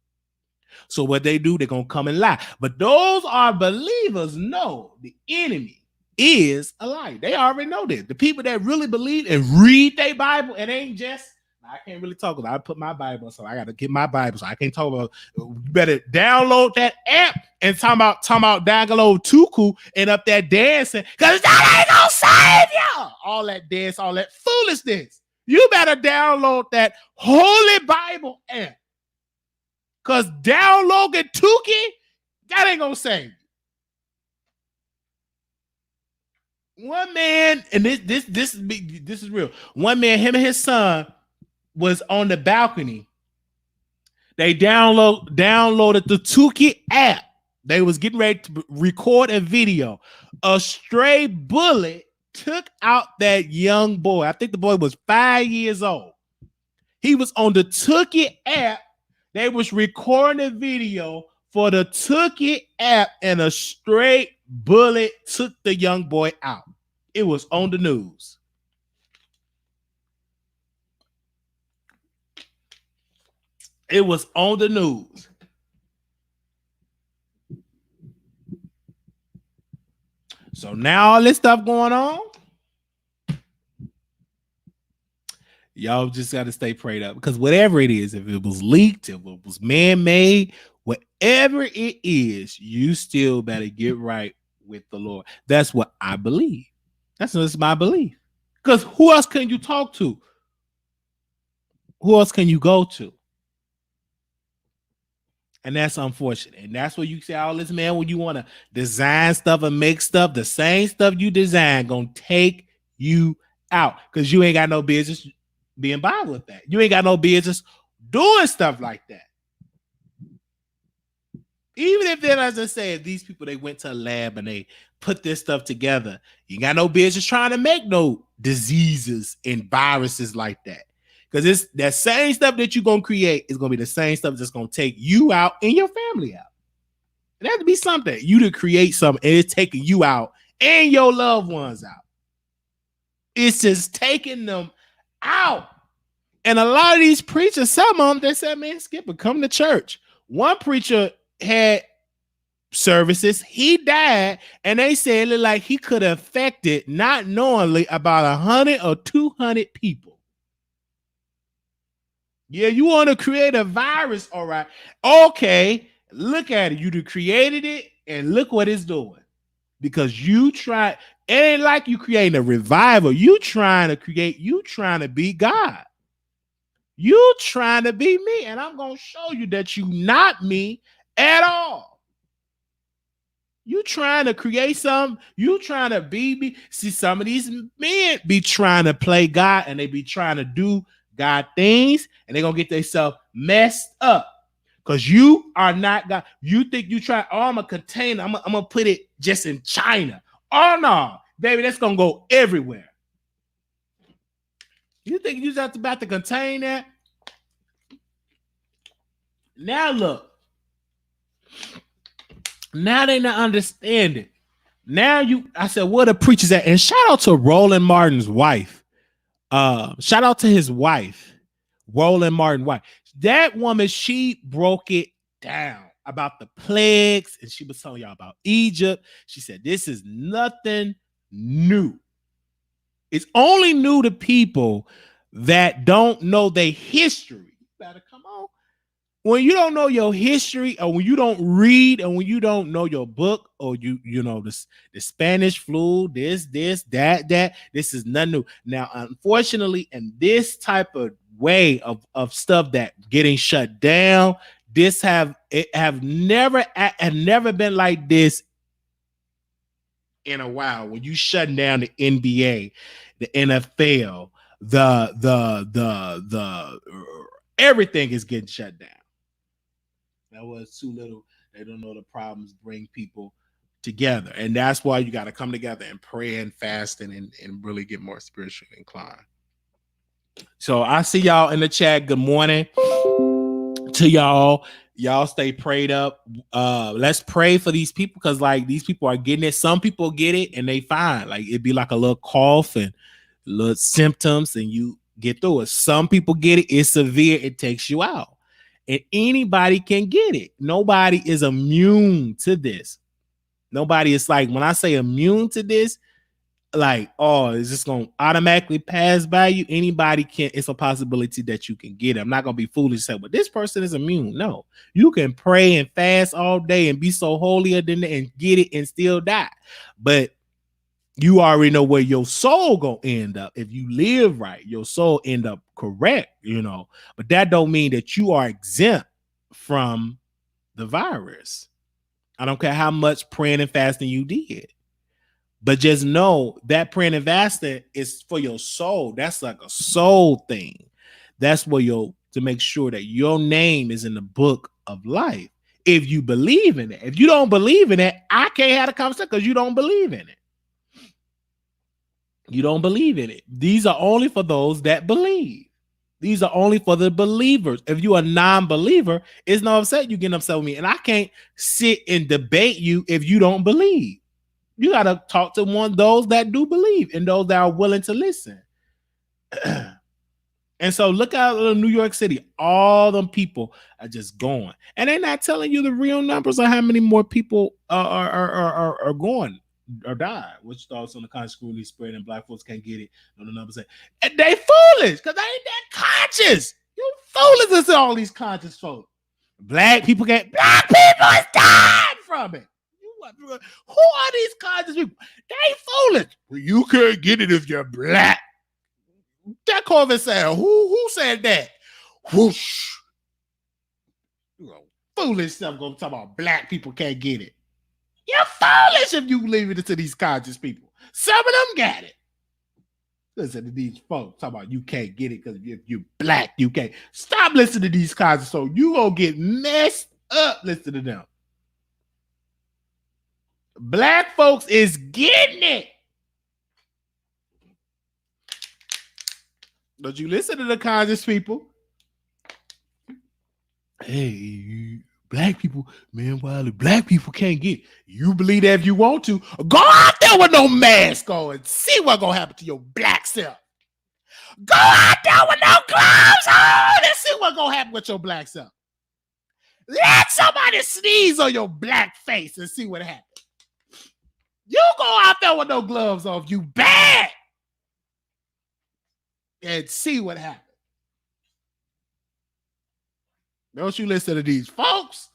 So what they do, they're going to come and lie. But those are believers know the enemy is a lie. They already know this. The people that really believe and read their Bible, it ain't just, I can't really talk about it. I put my Bible, so I got to get my Bible. So I can't talk about, you better download that app and talk about download Tuku and up there dancing because that ain't gonna save you. All that dance, all that foolishness. You better download that Holy Bible app because downloading Tuki, that ain't gonna save you. One man, and this is real. One man, him and his son was on the balcony. They downloaded the Tuki app. They was getting ready to record a video. A stray bullet took out that young boy. I think the boy was 5 years old. He was on the Tuki app. They was recording a video for the Tuki app, and a straight bullet took the young boy out. It was on the news. It was on the news. So now all this stuff going on, y'all just got to stay prayed up, because whatever it is, if it was leaked, if it was man-made, whatever it is, you still better get right with the Lord. That's what I believe. That's my belief. Because who else can you talk to? Who else can you go to? And that's unfortunate. And that's what you say all this, man, when you want to design stuff and make stuff, the same stuff you design gonna take you out, because you ain't got no business being bothered with that. You ain't got no business doing stuff like that. Even if then, as I said, these people, they went to a lab and they put this stuff together, you got no business trying to make no diseases and viruses like that. Because it's that same stuff that you're going to create is going to be the same stuff that's going to take you out and your family out. It has to be something. You to create something and it's taking you out and your loved ones out. It's just taking them out. And a lot of these preachers, some of them, they said, man, skip it, come to church. One preacher had services, he died, and they said it looked like he could have affected, not knowingly, about 100 or 200 people. Yeah, you want to create a virus, all right. Okay, look at it. You created it, and look what it's doing. Because you try, it ain't like you creating a revival. You trying to be God. You trying to be me, and I'm going to show you that you not me at all. You trying to create something. You trying to be me. See, some of these men be trying to play God, and they be trying to do God things, and they're going to get themselves messed up. Because you are not God. You think you try, oh, I'm a container. I'm going to put it just in China. Oh, no, baby, that's going to go everywhere. You think you're just about to contain that? Now, look. Now they not understanding. Now I said, where the preachers at? And shout out to Roland Martin's wife. Shout out to his wife, Roland Martin's wife. That woman, she broke it down about the plagues, and she was telling y'all about Egypt. She said, this is nothing new. It's only new to people that don't know their history. You better come on. When you don't know your history, or when you don't read, or when you don't know your book, or you know the Spanish flu, this, that, this is nothing new. Now, unfortunately, in this type of way of stuff that getting shut down, have never been like this in a while. When you shutting down the NBA, the NFL, the everything is getting shut down. That was too little. They don't know the problems bring people together. And that's why you got to come together and pray and fast and really get more spiritually inclined. So I see y'all in the chat. Good morning to y'all. Y'all stay prayed up. Let's pray for these people, because like these people are getting it. Some people get it and they fine. Like it'd be like a little cough and little symptoms and you get through it. Some people get it. It's severe. It takes you out. And anybody can get it. Nobody is immune to this. Nobody is like, when I say immune to this, like, oh, it's just going to automatically pass by you. Anybody can. It's a possibility that you can get it. I'm not going to be foolish and say, well, this person is immune. No, you can pray and fast all day and be so holier than that and get it and still die. But you already know where your soul gonna end up. If you live right, your soul end up correct, but that don't mean that you are exempt from the virus. I don't care how much praying and fasting you did, but just know that praying and fasting is for your soul. That's like a soul thing. That's where to make sure that your name is in the book of life. If you believe in it. If you don't believe in it, I can't have a conversation because you don't believe in it. You don't believe in it. These are only for those that believe. These are only for the believers. If you're a non-believer, it's no upset you getting upset with me. And I can't sit and debate you if you don't believe. You got to talk to those that do believe and those that are willing to listen. And And so look out in New York City, all them people are just going, and they're not telling you the real numbers of how many more people are going or die. Which thoughts on the kind of scrutiny spread and black folks can't get it? No, the numbers say, and they foolish because they ain't that conscious. You foolish to all these conscious folks. Black people is dying from it. Who are these conscious people? They foolish. Well, you can't get it if you're black. That COVID said, who said that? Whoosh. You know, foolish stuff gonna talk about black people can't get it. You're foolish if you leave it to these conscious people. Some of them got it. Listen to these folks talk about you can't get it because if you're black, you can't. Stop listening to these conscious, so you gonna get messed up listening to them. Black folks is getting it. Don't you listen to the conscious people? Hey, black people, man, Wiley, black people can't get it. You believe that if you want to. Go out there with no mask on and see what's going to happen to your black self. Go out there with no gloves on and see what's going to happen with your black self. Let somebody sneeze on your black face and see what happens. You go out there with no gloves on, you bad. And see what happens. Don't you listen to these folks.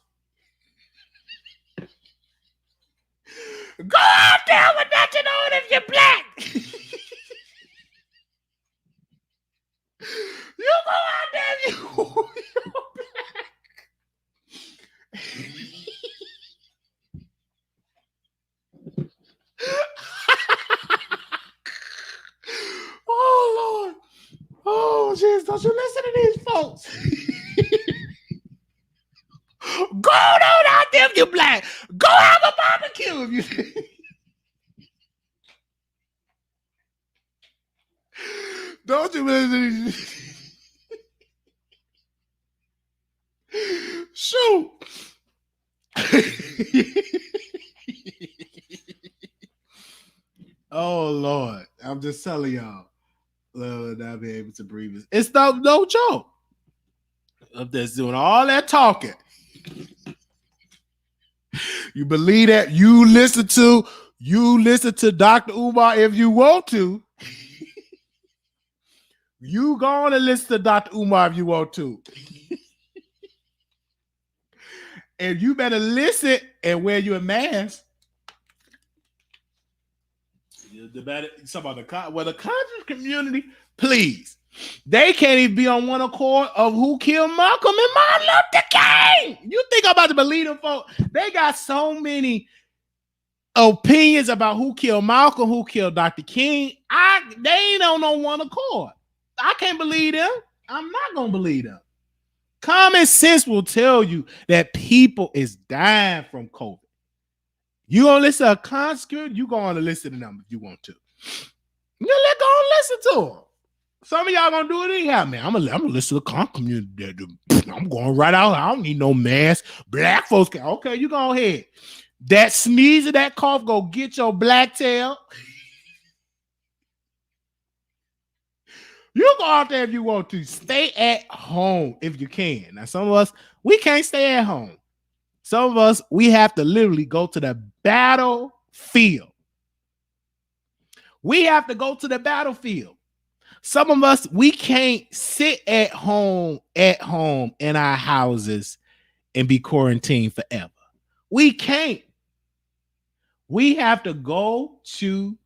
Go out there with nothing on if you're black. You go out there if you're black. Oh, Lord. Oh, jeez. Don't you listen to these folks. Go on out there if you're black. Go have a barbecue if you. Don't you listen? Shoot. Oh Lord, I'm just telling y'all, Lord, not be able to breathe. It's no joke. Up there doing all that talking. You believe that? You listen to Dr. Umar if you want to. You go on and listen to Dr. Umar if you want to. And you better listen and wear your mask. The conscious community, please. They can't even be on one accord of who killed Malcolm and Martin Luther King. You think I'm about to believe them folks? They got so many opinions about who killed Malcolm, who killed Dr. King. They ain't on one accord. I can't believe them. I'm not gonna believe them. Common sense will tell you that people is dying from COVID. You gonna listen to a conscript? You gonna listen to them if you want to. You let go and listen to them. Some of y'all gonna do it anyhow, man. I'm gonna listen to the con community. I'm going right out. I don't need no mask. Black folks can. Okay, you go ahead. That sneeze or that cough, go get your black tail. You go out there if you want to. Stay at home if you can. Now, some of us, we can't stay at home. Some of us, we have to literally go to the battlefield. We have to go to the battlefield. Some of us, we can't sit at home in our houses and be quarantined forever. We can't. We have to literally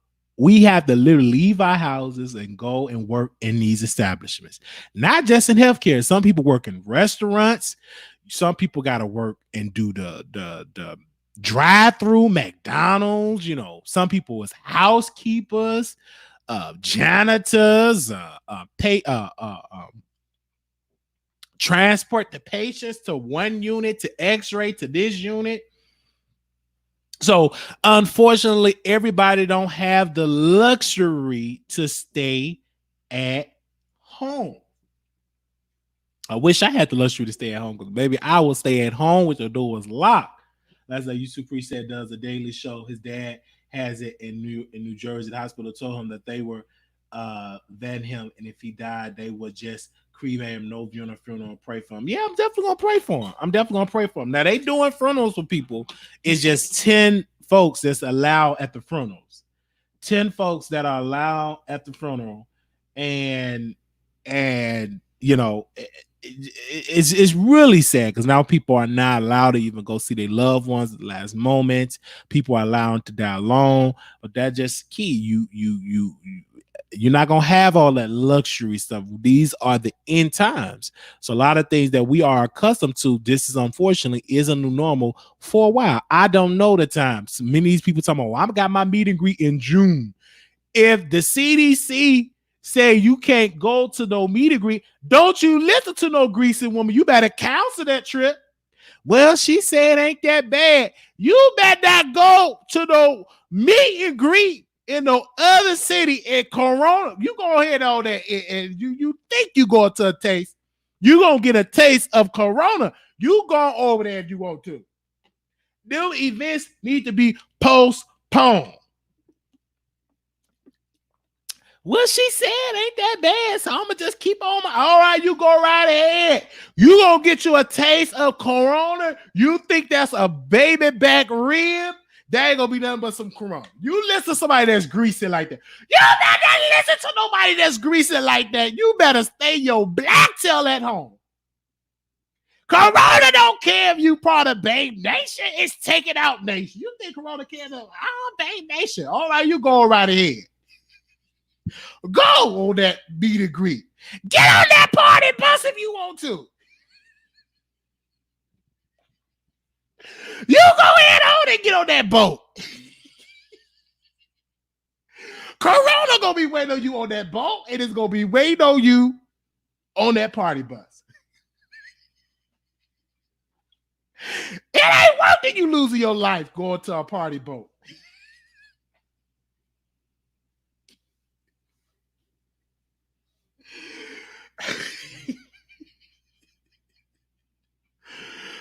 leave our houses and go and work in these establishments. Not just in healthcare. Some people work in restaurants. Some people got to work and do the drive-through McDonald's. You know, some people is housekeepers, janitors, transport the patients to one unit, to X-ray, to this unit. So unfortunately, everybody don't have the luxury to stay at home. I wish I had the luxury to stay at home, because maybe I will stay at home with the doors locked. That's like YouTube Priest said, does a daily show. His dad has it in New Jersey. The hospital told him that they were than him, and if he died, they would just cremate him, no funeral, and pray for him. Yeah, I'm definitely gonna pray for him. I'm definitely gonna pray for him. Now they doing funerals for people. It's just 10 folks that's allowed at the funerals. 10 folks that are allowed at the funeral, and you know, it's really sad because now people are not allowed to even go see their loved ones at the last moments. People are allowed to die alone, but that just key. You're not gonna have all that luxury stuff. These are the end times. So a lot of things that we are accustomed to, this is unfortunately is a new normal for a while. I don't know the times. Many of these people talking about, well, I got my meet and greet in June. If the CDC say you can't go to no meet and greet, don't you listen to no greasy woman. You better cancel that trip. Well, she said it ain't that bad. You better not go to no meet and greet in no other city in Corona. You go ahead on that, and you think you going to a taste. You gonna get a taste of Corona. You go over there if you want to. New events need to be postponed. Well, she said ain't that bad, so I'm gonna just keep on all right, you go right ahead. You gonna get you a taste of Corona. You think that's a baby back rib? That ain't gonna be nothing but some Corona. You listen to somebody that's greasy like that. You better listen to nobody that's greasy like that. You better stay your black tail at home. Corona don't care if you part of Babe Nation. It's taking out nation. You think Corona cares about Babe Nation? All right, you go right ahead. Go on that meet and greet. Get on that party bus if you want to. You go ahead on and get on that boat. Corona gonna be waiting on you on that boat, and it's gonna be waiting on you on that party bus. It ain't worth it you losing your life going to a party boat.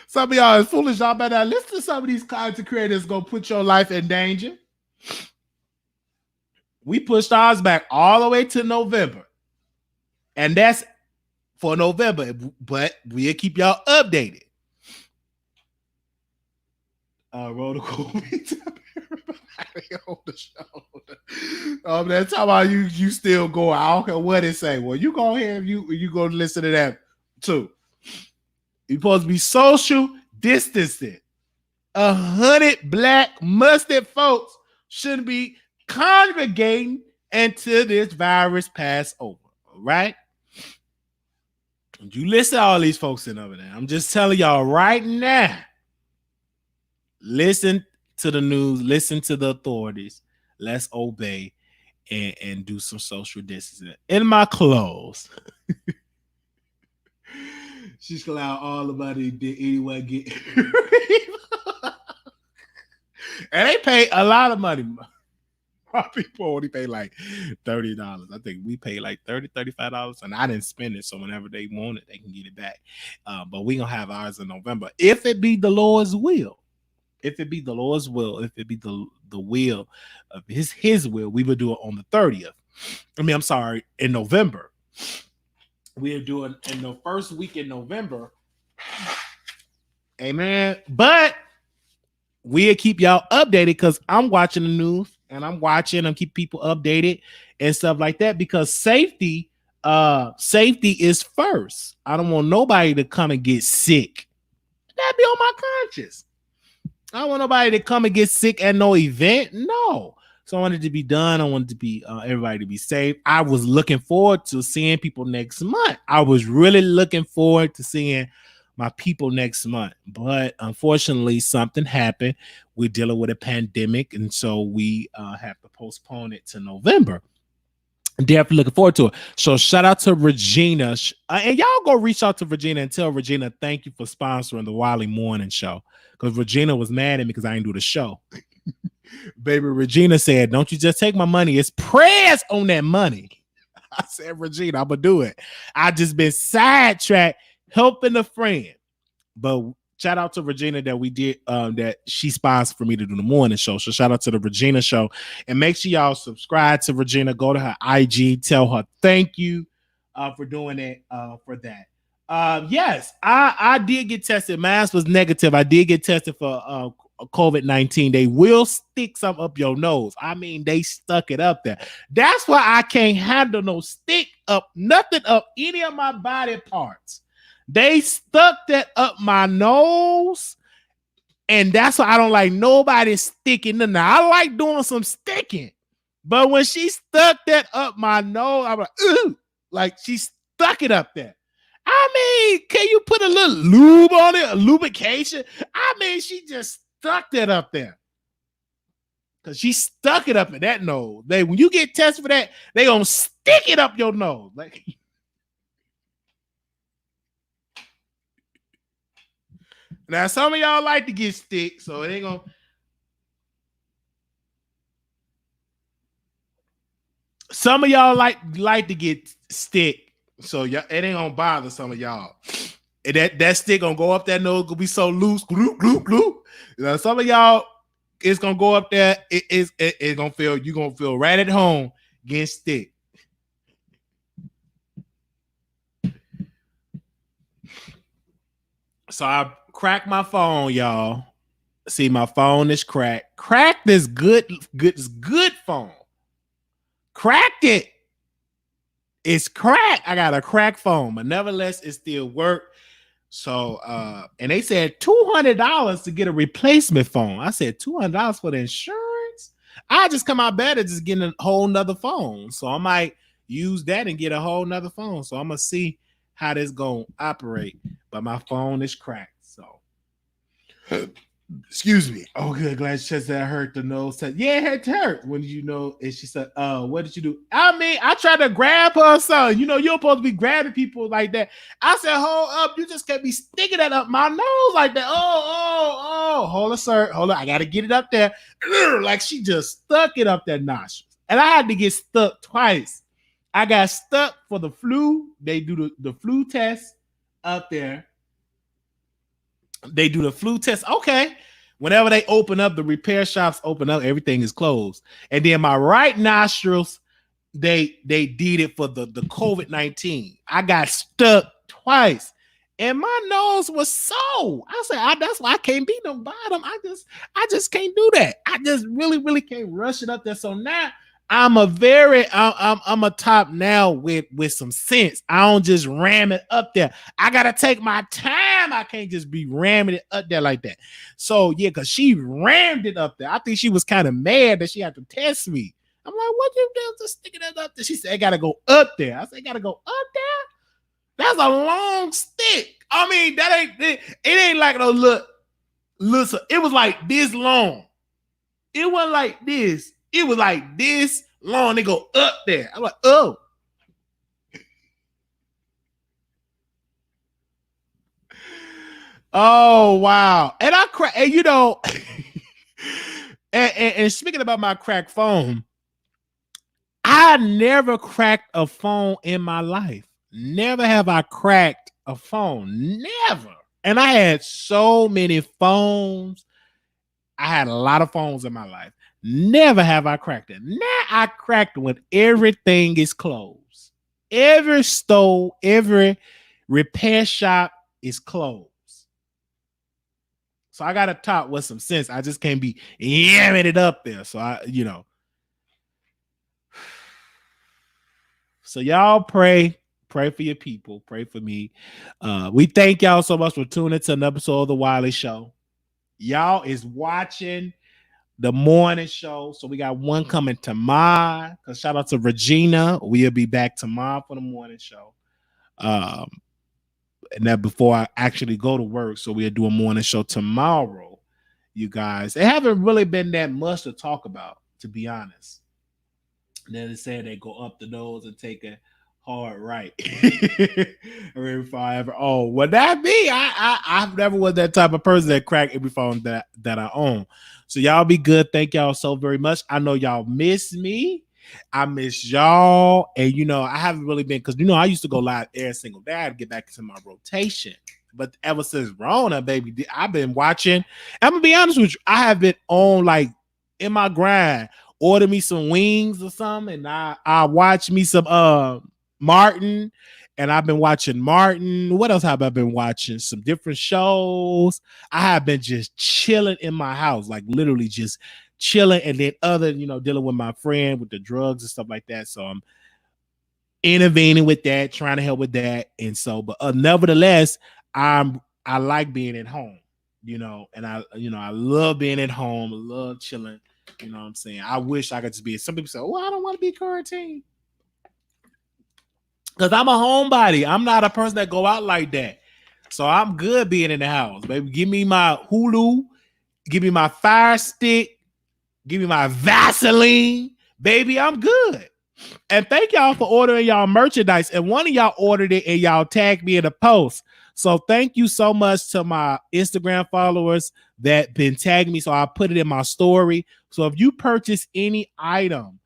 Some of y'all is foolish. Y'all better listen to some of these content creators gonna put your life in danger. We pushed ours back all the way to November. And that's for November, but we'll keep y'all updated. Roll the cool beats up everybody on the show. That's how about you still go. I don't care what it say. Well, you go ahead, you go listen to that too. You're supposed to be social distancing. 100 black mustard folks shouldn't be congregating until this virus pass over. All right? You listen to all these folks in over there. I'm just telling y'all right now. Listen to the news. Listen to the authorities. Let's obey and do some social distancing. In my clothes. She's gonna allow all the money that anyone get. And they pay a lot of money. Our people only pay like $30. I think we pay like $30, $35, and I didn't spend it. So whenever they want it, they can get it back. But we're gonna have ours in November. If it be the Lord's will. If it be the Lord's will, if it be the will of his will, we will do it on the 30th. I'm sorry, in November. We are doing in the first week in November. Amen. But we'll keep y'all updated because I'm watching the news and I'm keep people updated and stuff like that because safety is first. I don't want nobody to come and get sick. That'd be on my conscience. I don't want nobody to come and get sick at no event. No. So I wanted it to be done. I wanted to be everybody to be safe. I was looking forward to seeing people next month. I was really looking forward to seeing my people next month. But unfortunately, something happened. We're dealing with a pandemic, and so we have to postpone it to November. I'm definitely looking forward to it. So shout out to Regina. And y'all go reach out to Regina and tell Regina thank you for sponsoring the Wiley Morning Show. Because Regina was mad at me because I didn't do the show. Baby Regina said, don't you just take my money. It's prayers on that money. I said, Regina, I'm going to do it. I just been sidetracked helping a friend. But shout out to Regina that we did that she sponsored for me to do the morning show. So shout out to the Regina show, and make sure y'all subscribe to Regina. Go to her IG, tell her thank you for doing it for that. Yes, I did get tested. Mine was negative. I did get tested for COVID-19. They will stick some up your nose. I mean, they stuck it up there. That's why I can't handle no stick up, nothing up any of my body parts. They stuck that up my nose, and that's why I don't like nobody sticking in there. I like doing some sticking, but when she stuck that up my nose, I'm like, ooh, like she stuck it up there. I mean, can you put a little lube on it, a lubrication? I mean, she just stuck that up there. Because she stuck it up in that nose. When you get tested for that, they gonna stick it up your nose. Like, now, some of y'all like to get stick, so it ain't gonna. Some of y'all like to get stick, so it ain't gonna bother some of y'all. And that stick gonna go up that nose, gonna be so loose, glue, glue, glue. You know, some of y'all, it's gonna go up there. It's gonna feel, you gonna feel right at home getting stick. So I cracked my phone, y'all. See, my phone is cracked. Cracked this good phone. Cracked it. It's cracked. I got a cracked phone, but nevertheless, it still worked. So, and they said $200 to get a replacement phone. I said $200 for the insurance. I just come out better just getting a whole nother phone. So I might use that and get a whole nother phone. So I'm gonna see how this gonna operate. But my phone is cracked. So excuse me. Oh, good. Glad she said that hurt the nose. Said, yeah, it hurt. When did you know? And she said, what did you do? I mean, I tried to grab her son. You know, you're supposed to be grabbing people like that. I said, hold up. You just can't be sticking that up my nose like that. Oh. Hold on, sir. Hold on. I got to get it up there. Like she just stuck it up that nostril. And I had to get stuck twice. I got stuck for the flu. They do the flu test up there. They do the flu test. Okay. Whenever they open up, the repair shops open up, everything is closed. And then my right nostrils, they did it for the COVID-19. I got stuck twice. And my nose was sore. I said, that's why I can't be no bottom. I just can't do that. I just really can't rush it up there. So now I'm a top now with some sense. I don't just ram it up there. I gotta take my time. I can't just be ramming it up there like that. So yeah, because she rammed it up there. I think she was kind of mad that she had to test me. I'm like, what you do to sticking it up there? She said, I gotta go up there. I said, I gotta go up there? That's a long stick. I mean, it ain't like no look. Listen, it was like this long. It wasn't like this. It was like this long. They go up there. I'm like, oh. Oh, wow. And I crack, and you know, and speaking about my cracked phone, I never cracked a phone in my life. Never have I cracked a phone. Never. And I had so many phones. I had a lot of phones in my life. Never have I cracked it. Now I cracked when everything is closed. Every store, every repair shop is closed. So I got to talk with some sense. I just can't be yamming it up there. So So y'all pray for your people. Pray for me. We thank y'all so much for tuning to an episode of the Wiley Show. Y'all is watching the morning show. So we got one coming tomorrow. Because shout out to Regina. We'll be back tomorrow for the morning show. And that before I actually go to work. So we'll do a morning show tomorrow, you guys. It haven't really been that much to talk about, to be honest. And then they say they go up the nose and take a hard right. Every phone ever. Oh, would that be? I've never was that type of person that crack every phone that I own. So y'all be good. Thank y'all so very much. I know y'all miss me. I miss y'all. And I haven't really been, because I used to go live every single day. I had to get back into my rotation. But ever since Rona, baby, I've been watching. I'm gonna be honest with you. I have been on like in my grind. Order me some wings or something, and I watch me some Martin, and I've been watching Martin. What else have I been watching? Some different shows. I have been just chilling in my house, like literally just chilling, and then dealing with my friend with the drugs and stuff like that. So I'm intervening with that, trying to help with that, and so, but nevertheless, I like being at home, and I love being at home, I love chilling. You know what I'm saying? I wish I could just be. Some people say, "Well, I don't want to be quarantined," because I'm a homebody. I'm not a person that go out like that. So I'm good being in the house, baby. Give me my Hulu, give me my Fire Stick, give me my Vaseline, baby. I'm good. And thank y'all for ordering y'all merchandise. And one of y'all ordered it and y'all tagged me in a post. So thank you so much to my Instagram followers that been tagging me. So I put it in my story. So if you purchase any item,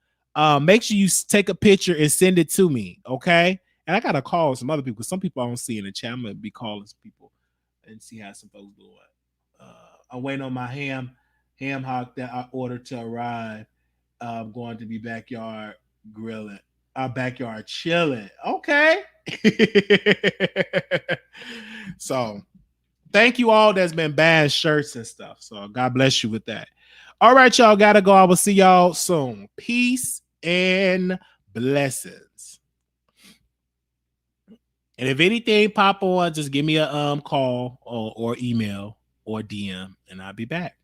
make sure you take a picture and send it to me. Okay. And I got to call some other people. Some people I don't see in the chat. I'm going to be calling some people and see how some folks doing. I'm waiting on my ham hock that I ordered to arrive. I'm going to be backyard grilling, our backyard chilling. Okay. So thank you all that's been buying shirts and stuff. So God bless you with that. All right, y'all gotta go. I will see y'all soon. Peace and blessings. And if anything pop on, just give me a call or email or DM, and I'll be back.